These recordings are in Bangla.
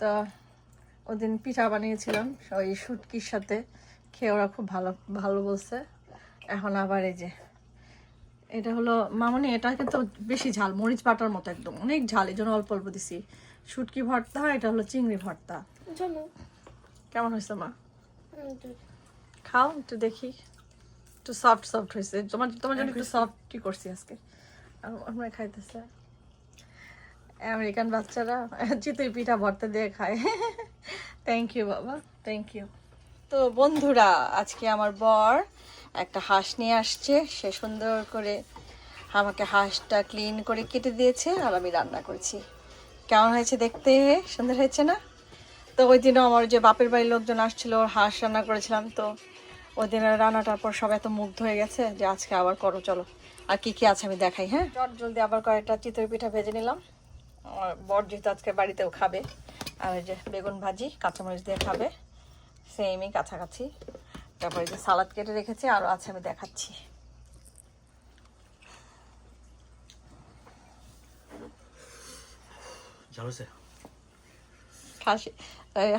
তো ওদিন পিঠা বানিয়েছিলাম ওই শুটকির সাথে, খেয়ে ওরা খুব ভালো ভালো বলছে। এখন আবার এই যে এটা হলো মামনি, এটা কিন্তু বেশি ঝাল, মরিচ বাটার মতো একদম অনেক ঝাল, এই জন্য অল্প অল্প দিছি। শুটকি ভর্তা, এটা হলো চিংড়ি ভর্তা। কেমন হয়েছে মা? খাও একটু দেখি, একটু সফট সফট হয়েছে। তোমার তোমার জন্য একটু সফট কি করছি আজকে। আমরা খাইতেছে আমেরিকান বাচ্চারা চিতই পিঠা ভর্তা দিয়ে খায়। থ্যাংক ইউ বাবা, থ্যাংক ইউ। তো বন্ধুরা, আজকে আমার বর একটা হাঁস নিয়ে আসছে। সে সুন্দর করে আমাকে হাঁসটা ক্লিন করে কেটে দিয়েছে, আর আমি রান্না করেছি। কেমন হয়েছে দেখতে? সুন্দর হয়েছে না? তো ওই দিনও আমার যে বাপের বাড়ির লোকজন আসছিল, ওর হাঁস রান্না করেছিলাম। তো ওই দিনের রান্নাটার পর সবাই এত মুগ্ধ হয়ে গেছে যে আজকে আবার করো, চলো আর কি কি আছে আমি দেখাই। হ্যাঁ, চট জলদি আবার কয়েকটা চিতই পিঠা ভেজে নিলাম। আমার বর যেহেতু আজকে বাড়িতেও খাবে, আর ওই যে বেগুন ভাজি কাঁচামরিচ দিয়ে খাবে, সেমই কাছাকাছি। তারপরে যে সালাদ কেটে রেখেছি, আরও আছে আমি দেখাচ্ছি।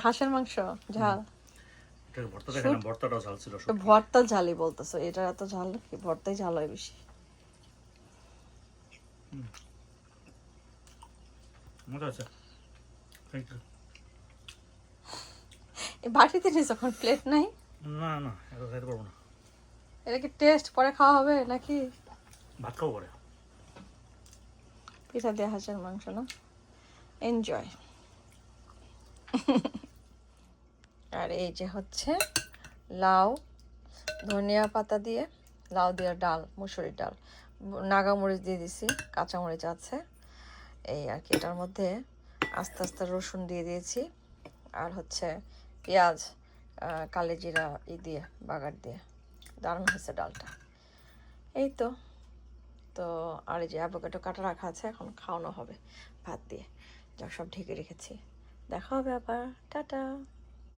হাঁসের মাংস ঝাল, ভর্তা ঝালই বলতেছো, এটা এত ঝাল কি? ভর্তাই ঝাল হয় বেশি। বাটিতে নিস, যখন প্লেট নাই। না না, এত খাইতে পারবো না। এটা কি টেস্ট পরে খাওয়া হবে নাকি? ভাত খাবো পরে। পিঠা দিয়ে হাঁসের মাংস না, এনজয়। আর এই যে হচ্ছে লাউ, ধনিয়া পাতা দিয়ে লাউ দিয়ে ডাল, মুসুরির ডাল, নাগামরিচ দিয়ে দিছি, কাঁচামরিচ আছে এই আর কি। এটার মধ্যে আস্তে আস্তে রসুন দিয়ে দিয়েছি, আর হচ্ছে পেঁয়াজ, কালি জিরা দিয়ে বাগার দিয়ে। দারুণ হয়েছে ডালটা। এই তো। তো আর এই যে অ্যাভোকাডো কাটা রাখা আছে, এখন খাওয়ানো হবে ভাত দিয়ে, যা সব ঢেকে রেখেছি। দেখা হবে আবার, টাটা।